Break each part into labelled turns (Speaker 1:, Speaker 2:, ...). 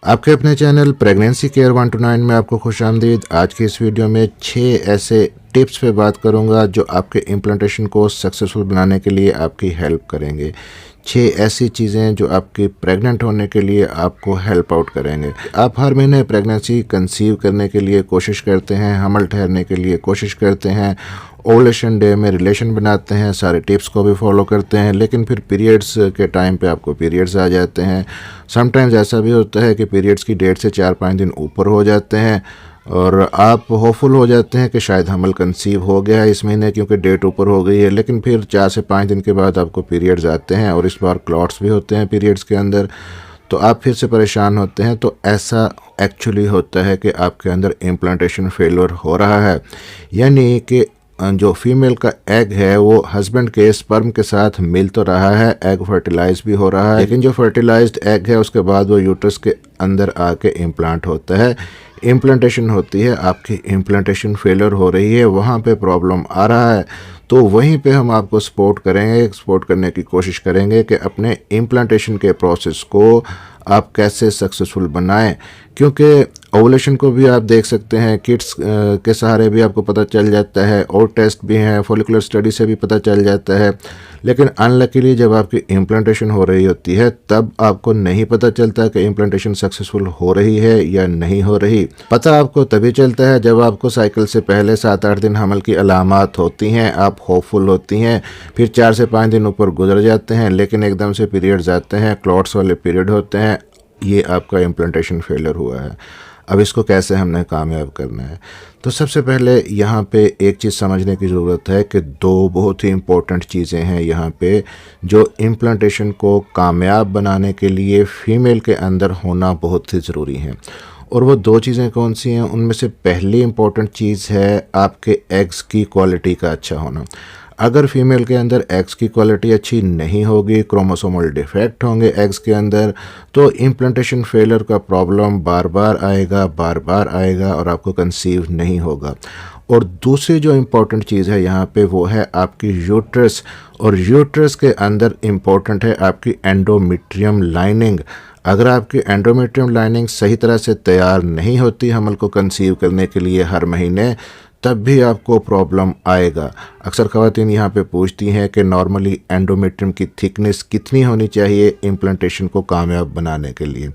Speaker 1: आपके अपने channel pregnancy care 129 में आपको खुशामदीद। आज की इस वीडियो में 6 ऐसे टिप्स पे बात करूंगा जो आपके इम्प्लांटेशन को सक्सेसफुल बनाने के लिए आपकी हेल्प करेंगे। 6 ऐसी चीज़ें जो आपकी प्रेग्नेंट होने के लिए आपको हेल्प आउट करेंगे। आप हर महीने प्रेगनेंसी कंसीव करने के लिए कोशिश करते हैं, हमल ठहरने के लिए कोशिश करते हैं, ओवुलेशन डे में रिलेशन बनाते हैं, सारे टिप्स को भी फॉलो करते हैं, लेकिन फिर पीरियड्स के टाइम पे आपको पीरियड्स आ जाते हैं। समटाइम्स ऐसा भी होता है कि पीरियड्स की डेट से 4-5 दिन ऊपर हो जाते हैं और आप होपफुल हो जाते हैं कि शायद हमल कंसीव हो गया है इस महीने क्योंकि डेट ऊपर हो गई है, लेकिन फिर 4 से 5 दिन के बाद आपको पीरियड्स आते हैं और इस बार क्लॉट्स भी होते हैं पीरियड्स के अंदर, तो आप फिर से परेशान होते हैं। तो ऐसा एक्चुअली होता है कि आपके अंदर इम्प्लांटेशन फेलियर हो रहा है, यानी कि जो फीमेल का एग है वो हस्बैंड के स्पर्म के साथ मिल तो रहा है, एग फर्टिलाइज भी हो रहा है, लेकिन जो फर्टिलाइज्ड एग है उसके बाद वो यूट्रस के अंदर आके इम्प्लांट होता है, इम्प्लांटेशन होती है, आपकी इम्प्लांटेशन फेलियर हो रही है, वहाँ पे प्रॉब्लम आ रहा है। तो वहीं पे हम आपको सपोर्ट करेंगे, सपोर्ट करने की कोशिश करेंगे कि अपने इम्प्लांटेशन के प्रोसेस को आप कैसे सक्सेसफुल बनाएं, क्योंकि ओवुलेशन को भी आप देख सकते हैं, किट्स के सहारे भी आपको पता चल जाता है और टेस्ट भी हैं, फॉलिकुलर स्टडी से भी पता चल जाता है, लेकिन अनलकीली जब आपकी इम्प्लांटेशन हो रही होती है तब आपको नहीं पता चलता कि इम्प्लांटेशन सक्सेसफुल हो रही है या नहीं हो रही। पता आपको तभी चलता है जब आपको साइकिल से पहले 7-8 दिन हमल की अलामात होती हैं, आप होपफुल होती हैं, फिर 4 से 5 दिन ऊपर गुजर जाते हैं, लेकिन एकदम से पीरियड्स आते हैं, क्लॉट्स वाले पीरियड होते हैं, ये आपका इम्प्लांटेशन फेलियर हुआ है। अब इसको कैसे हमने कामयाब करना है, तो सबसे पहले यहाँ पे एक चीज़ समझने की ज़रूरत है कि 2 बहुत ही इम्पोर्टेंट चीज़ें हैं यहाँ पे जो इम्प्लांटेशन को कामयाब बनाने के लिए फ़ीमेल के अंदर होना बहुत ही ज़रूरी है। और वो 2 चीज़ें कौन सी हैं? उनमें से पहली इम्पोर्टेंट चीज़ है आपके एग्स की क्वालिटी का अच्छा होना। अगर फीमेल के अंदर एग्स की क्वालिटी अच्छी नहीं होगी, क्रोमोसोमल डिफेक्ट होंगे एग्स के अंदर, तो इम्प्लांटेशन फेलियर का प्रॉब्लम बार बार आएगा और आपको कंसीव नहीं होगा। और दूसरी जो इम्पोर्टेंट चीज़ है यहाँ पे वो है आपकी यूट्रस, और यूट्रस के अंदर इम्पोर्टेंट है आपकी एंडोमेट्रियम लाइनिंग। अगर आपकी एंडोमेट्रियम लाइनिंग सही तरह से तैयार नहीं होती हमल को कंसीव करने के लिए हर महीने, तब भी आपको प्रॉब्लम आएगा। अक्सर ख़वातीन यहाँ पे पूछती हैं कि नॉर्मली एंडोमेट्रियम की थिकनेस कितनी होनी चाहिए इम्प्लांटेशन को कामयाब बनाने के लिए,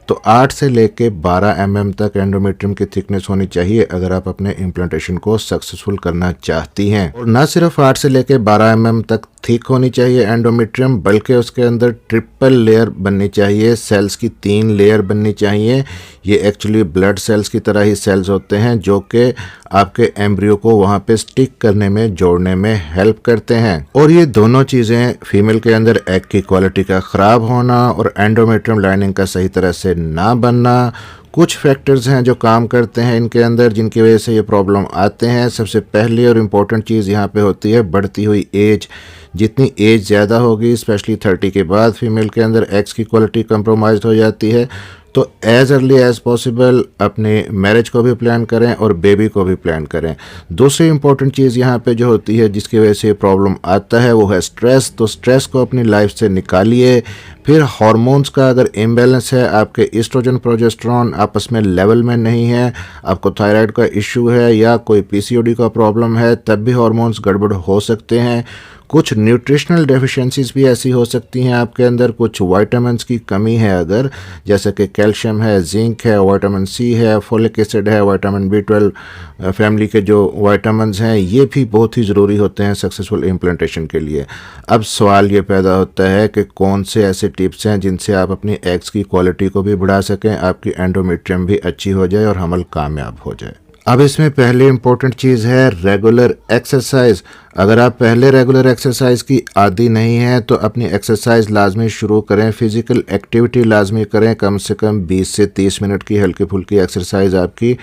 Speaker 1: तो 8 से लेके 12 mm तक एंडोमेट्रियम की थिकनेस होनी चाहिए अगर आप अपने इम्प्लांटेशन को सक्सेसफुल करना चाहती हैं। और ना सिर्फ 8 से लेके 12 mm तक थिक होनी चाहिए एंडोमेट्रियम, बल्कि उसके अंदर ट्रिपल लेयर बननी चाहिए, सेल्स की 3 लेयर बननी चाहिए। ये एक्चुअली ब्लड सेल्स की तरह ही सेल्स होते हैं जो कि आपके एम्ब्रियो को वहाँ पे स्टिक करने में, जोड़ने में हेल्प करते हैं। और ये दोनों चीज़ें फीमेल के अंदर एग की क्वालिटी का ख़राब होना और एंडोमेट्रियम लाइनिंग का सही तरह से ना बनना, कुछ फैक्टर्स हैं जो काम करते हैं इनके अंदर जिनकी वजह से ये प्रॉब्लम आते हैं। सबसे पहली और इम्पोर्टेंट चीज़ यहाँ पे होती है बढ़ती हुई एज। जितनी एज ज़्यादा होगी, स्पेशली 30 के बाद फीमेल के अंदर एग्स की क्वालिटी कंप्रोमाइज़ हो जाती है। तो एज़ अर्ली एज़ पॉसिबल अपने मैरिज को भी प्लान करें और बेबी को भी प्लान करें। दूसरी इंपॉर्टेंट चीज़ यहाँ पे जो होती है जिसकी वजह से प्रॉब्लम आता है वो है स्ट्रेस। तो स्ट्रेस को अपनी लाइफ से निकालिए। फिर हार्मोन्स का अगर इम्बैलेंस है, आपके ईस्ट्रोजन प्रोजेस्टेरॉन आपस में लेवल में नहीं है, आपको थायराइड का इशू है या कोई पीसीओडी का प्रॉब्लम है, तब भी हार्मोन्स गड़बड़ हो सकते हैं। कुछ न्यूट्रिशनल डेफिशिएंसीज भी ऐसी हो सकती हैं आपके अंदर, कुछ विटामिन्स की कमी है अगर, जैसे कि कैल्शियम है, जिंक है, विटामिन सी है, फोलिक एसिड है, विटामिन B12 फैमिली के जो विटामिन्स हैं ये भी बहुत ही ज़रूरी होते हैं सक्सेसफुल इम्प्लांटेशन के लिए। अब सवाल ये पैदा होता है कि कौन से ऐसे टिप्स हैं जिनसे आप अपनी एग्स की क्वालिटी को भी बढ़ा सकें, आपकी एंडोमेट्रियम भी अच्छी हो जाए और हमल कामयाब हो जाए। अब इसमें पहली इंपॉर्टेंट चीज़ है रेगुलर एक्सरसाइज। अगर आप पहले रेगुलर एक्सरसाइज की आदी नहीं हैं तो अपनी एक्सरसाइज लाजमी शुरू करें, फिज़िकल एक्टिविटी लाजमी करें, कम से कम 20 से 30 मिनट की हल्की फुल्की एक्सरसाइज आपकी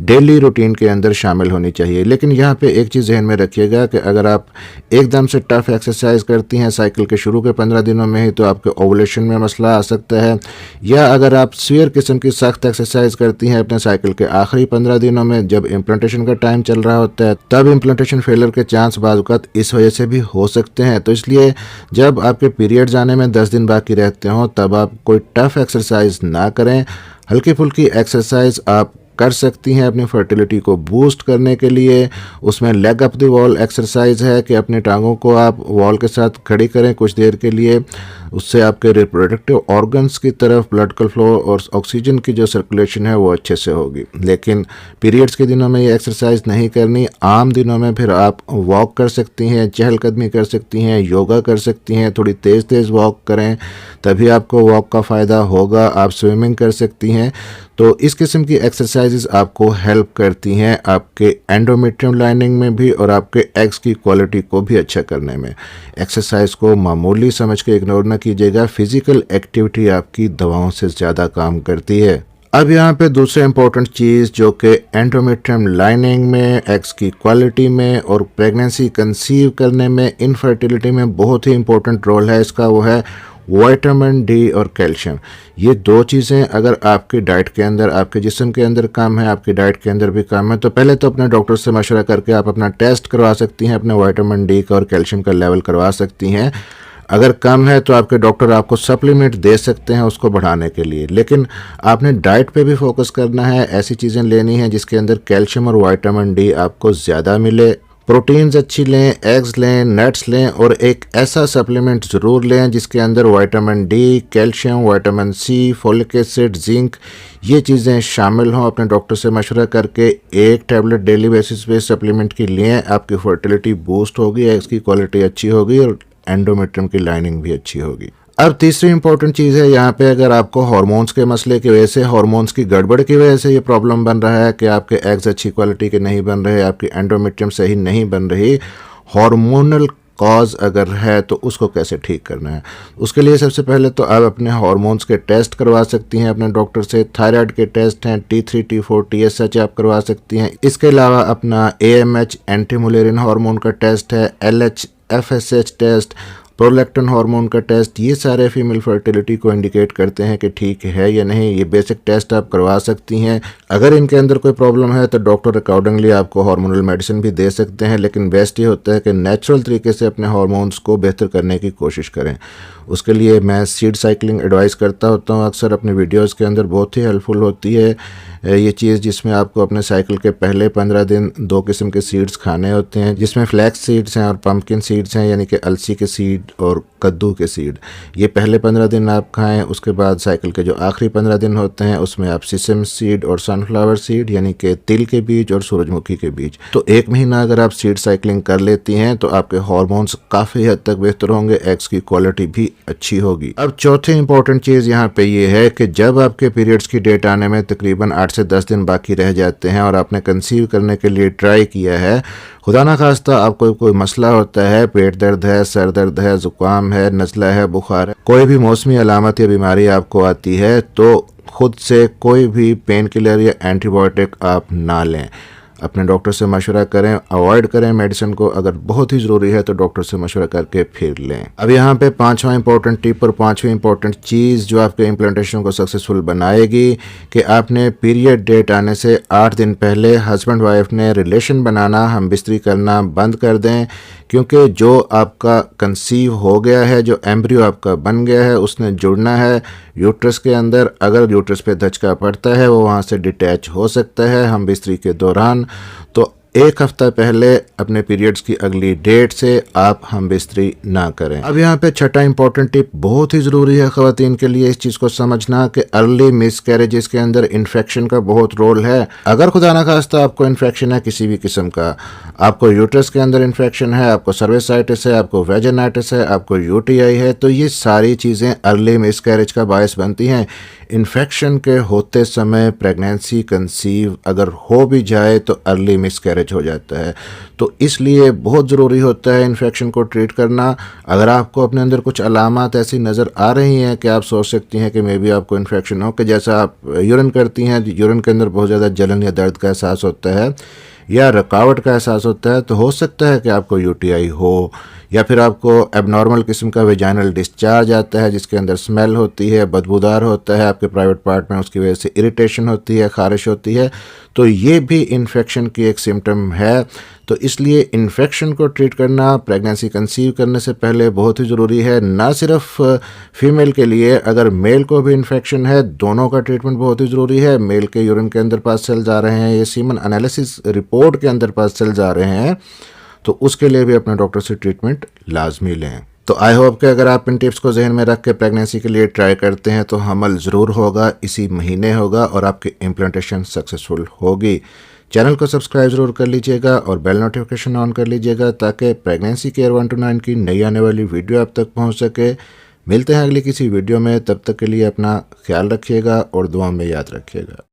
Speaker 1: डेली रूटीन के अंदर शामिल होनी चाहिए। लेकिन यहाँ पे एक चीज़ ध्यान में रखिएगा कि अगर आप एकदम से टफ एक्सरसाइज करती हैं साइकिल के शुरू के 15 दिनों में ही तो आपके ओवुलेशन में मसला आ सकता है, या अगर आप सीवियर किस्म की सख्त एक्सरसाइज करती हैं अपने साइकिल के आखिरी 15 दिनों में जब इम्प्लांटेशन का टाइम चल रहा होता है, तब इम्प्लांटेशन फेलियर के चांस बाज़ इस वजह से भी हो सकते हैं। तो इसलिए जब आपके पीरियड्स आने में 10 दिन बाकी रहते हों तब आप कोई टफ एक्सरसाइज ना करें, हल्की फुल्की एक्सरसाइज आप कर सकती हैं अपनी फर्टिलिटी को बूस्ट करने के लिए। उसमें leg up the wall exercise है कि अपनी टांगों को आप वॉल के साथ खड़ी करें कुछ देर के लिए, उससे आपके रिप्रोडक्टिव ऑर्गन्स की तरफ ब्लड का फ्लो और ऑक्सीजन की जो सर्कुलेशन है वो अच्छे से होगी। लेकिन पीरियड्स के दिनों में ये एक्सरसाइज नहीं करनी। आम दिनों में फिर आप वॉक कर सकती हैं, चहलकदमी कर सकती हैं, योगा कर सकती हैं, थोड़ी तेज़ तेज़ वॉक करें तभी आपको वॉक का फ़ायदा होगा। आप स्विमिंग कर सकती हैं। तो इस किस्म की एक्सरसाइजेस आपको हेल्प करती हैं आपके एंडोमेट्रियम लाइनिंग में भी और आपके एग्स की क्वालिटी को भी अच्छा करने में। एक्सरसाइज को मामूली समझ के इग्नोर ना कीजिएगा। फिजिकल एक्टिविटी आपकी दवाओं से ज़्यादा काम करती है। अब यहाँ पे दूसरा इंपॉर्टेंट चीज़ जो कि एंडोमेट्रियम लाइनिंग में, एग्स की क्वालिटी में और प्रेगनेंसी कंसीव करने में, इनफर्टिलिटी में बहुत ही इंपॉर्टेंट रोल है इसका, वो है विटामिन डी और कैल्शियम। ये दो चीज़ें अगर आपकी डाइट के अंदर, आपके जिस्म के अंदर कम है, आपकी डाइट के अंदर भी कम है, तो पहले तो अपने डॉक्टर से मशवरा करके आप अपना टेस्ट करवा सकती हैं, अपने विटामिन डी का और कैल्शियम का लेवल करवा सकती हैं। अगर कम है तो आपके डॉक्टर आपको सप्लीमेंट दे सकते हैं उसको बढ़ाने के लिए। लेकिन आपने डाइट पे भी फोकस करना है, ऐसी चीज़ें लेनी हैं जिसके अंदर कैल्शियम और विटामिन डी आपको ज़्यादा मिले। प्रोटीन्स अच्छी लें, एग्स लें, नट्स लें और एक ऐसा सप्लीमेंट ज़रूर लें जिसके अंदर vitamin D, calcium, vitamin C, folic acid, zinc ये चीज़ें शामिल हों। अपने डॉक्टर से मशवरा करके एक टैबलेट डेली बेसिस पे सप्लीमेंट की लें, आपकी फर्टिलिटी बूस्ट होगी, एग्स की क्वालिटी अच्छी होगी और एंडोमेट्रियम की लाइनिंग भी अच्छी होगी। अब तीसरी इंपॉर्टेंट चीज़ है यहाँ पे, अगर आपको हार्मोन्स के मसले की वजह से, हार्मोन्स की गड़बड़ की वजह से ये प्रॉब्लम बन रहा है कि आपके एग्स अच्छी क्वालिटी के नहीं बन रहे, आपकी एंडोमेट्रियम सही नहीं बन रही, हार्मोनल कॉज अगर है तो उसको कैसे ठीक करना है। उसके लिए सबसे पहले तो आप अपने हार्मोन्स के टेस्ट करवा सकती हैं अपने डॉक्टर से। थायराइड के टेस्ट हैं, T3, T4, TSH आप करवा सकती हैं। इसके अलावा अपना AMH एंटी मुलेरिन हार्मोन का टेस्ट है, LH FSH test, prolactin hormone का टेस्ट, ये सारे फीमेल फर्टिलिटी को इंडिकेट करते हैं कि ठीक है या नहीं। ये बेसिक टेस्ट आप करवा सकती हैं। अगर इनके अंदर कोई प्रॉब्लम है तो डॉक्टर अकॉर्डिंगली आपको हार्मोनल मेडिसिन भी दे सकते हैं, लेकिन बेस्ट ये होता है कि नेचुरल तरीके से अपने हार्मोन्स को बेहतर करने की कोशिश करें। उसके लिए मैं सीड साइकिलिंग एडवाइस करता होता हूँ अक्सर अपने वीडियोज़ के अंदर, बहुत ही हेल्पफुल होती है ये चीज़, जिसमें आपको अपने साइकिल के पहले 15 दिन 2 किस्म के सीड्स खाने होते हैं, जिसमें फ्लैक्स सीड्स हैं और पंपकिन सीड्स हैं, यानी कि अलसी के सीड और कद्दू के सीड। ये पहले 15 दिन आप खाएं। उसके बाद साइकिल के जो आखिरी 15 दिन होते हैं उसमें आप सिसम सीड और सनफ्लावर सीड यानी कि तिल के बीज और सूरजमुखी के बीज। तो 1 महीना अगर आप सीड साइकिलिंग कर लेती हैं तो आपके हार्मोन्स काफ़ी हद तक बेहतर होंगे, एग्स की क्वालिटी भी अच्छी होगी। अब चौथी इंपॉर्टेंट चीज़ यहाँ पे ये है कि जब आपके पीरियड्स की डेट आने में तकरीबन 8 से 10 दिन बाकी रह जाते हैं और आपने कंसीव करने के लिए ट्राई किया है, खुदा ना खास्ता आपको कोई मसला होता है, पेट दर्द है, सर दर्द है, जुकाम है, नज़ला है, बुखार है, कोई भी मौसमी अलामत या बीमारी आपको आती है, तो खुद से कोई भी पेन किलर या एंटीबायोटिक आप ना लें। अपने डॉक्टर से मशवरा करें, अवॉइड करें मेडिसिन को। अगर बहुत ही ज़रूरी है तो डॉक्टर से मशवरा करके फिर लें। अब यहाँ पे 5वां इंपॉर्टेंट टिप और 5वीं इंपॉर्टेंट चीज़ जो आपके इम्प्लांटेशन को सक्सेसफुल बनाएगी कि आपने पीरियड डेट आने से 8 दिन पहले हस्बैंड वाइफ ने रिलेशन बनाना, हम बिस्तरी करना बंद कर दें, क्योंकि जो आपका कंसीव हो गया है, जो एम्ब्रियो आपका बन गया है, उसने जुड़ना है यूट्रस के अंदर। अगर यूट्रस पे धचका पड़ता है वो वहाँ से डिटैच हो सकता है हम बिस्तरी के दौरान। तो 1 हफ्ता पहले अपने पीरियड्स की अगली डेट से आप हम बिस्तरी ना करें। अब यहाँ पे 6वां इंपॉर्टेंट टिप बहुत ही ज़रूरी है ख़वातीन के लिए इस चीज़ को समझना कि अर्ली मिसकैरेजेस के अंदर इन्फेक्शन का बहुत रोल है। अगर खुदा ना खास्ता आपको इन्फेक्शन है किसी भी किस्म का, आपको यूट्रस के अंदर इन्फेक्शन है, आपको सर्विसाइटिस है, आपको वेजानाइटिस है, आपको UTI है, तो ये सारी चीज़ें अर्ली मिसकैरेज का बायस बनती हैं। इन्फेक्शन के होते समय प्रेगनेंसी कंसीव अगर हो भी जाए तो अर्ली मिसकैरेज हो जाता है। तो इसलिए बहुत ज़रूरी होता है इन्फेक्शन को ट्रीट करना। अगर आपको अपने अंदर कुछ अलामत ऐसी नज़र आ रही हैं कि आप सोच सकती हैं कि मे बी आपको इन्फेक्शन हो, कि जैसा आप यूरिन करती हैं, यूरिन के अंदर बहुत ज़्यादा जलन या दर्द का एहसास होता है या रुकावट का एहसास होता है, तो हो सकता है कि आपको UTI हो, या फिर आपको एबनॉर्मल किस्म का वेजाइनल डिस्चार्ज आता है जिसके अंदर स्मेल होती है, बदबूदार होता है आपके प्राइवेट पार्ट में, उसकी वजह से इरिटेशन होती है, खारिश होती है, तो ये भी इन्फेक्शन की एक सिम्टम है। तो इसलिए इन्फेक्शन को ट्रीट करना प्रेगनेंसी कंसीव करने से पहले बहुत ही ज़रूरी है। ना सिर्फ फीमेल के लिए, अगर मेल को भी इन्फेक्शन है, दोनों का ट्रीटमेंट बहुत ही ज़रूरी है। मेल के यूरिन के अंदर पास सेल्स आ रहे हैं, ये सीमन एनालिसिस रिपोर्ट के अंदर पास सेल्स आ रहे हैं, तो उसके लिए भी अपने डॉक्टर से ट्रीटमेंट लाजमी लें। तो आई होप कि अगर आप इन टिप्स को जहन में रख के प्रेगनेंसी के लिए ट्राई करते हैं तो हमल ज़रूर होगा, इसी महीने होगा और आपकी इम्प्लांटेशन सक्सेसफुल होगी। चैनल को सब्सक्राइब ज़रूर कर लीजिएगा और बेल नोटिफिकेशन ऑन कर लीजिएगा ताकि प्रेगनेंसी केयर 129 की नई आने वाली वीडियो आप तक पहुंच सके। मिलते हैं अगली किसी वीडियो में, तब तक के लिए अपना ख्याल रखिएगा और दुआ में याद रखिएगा।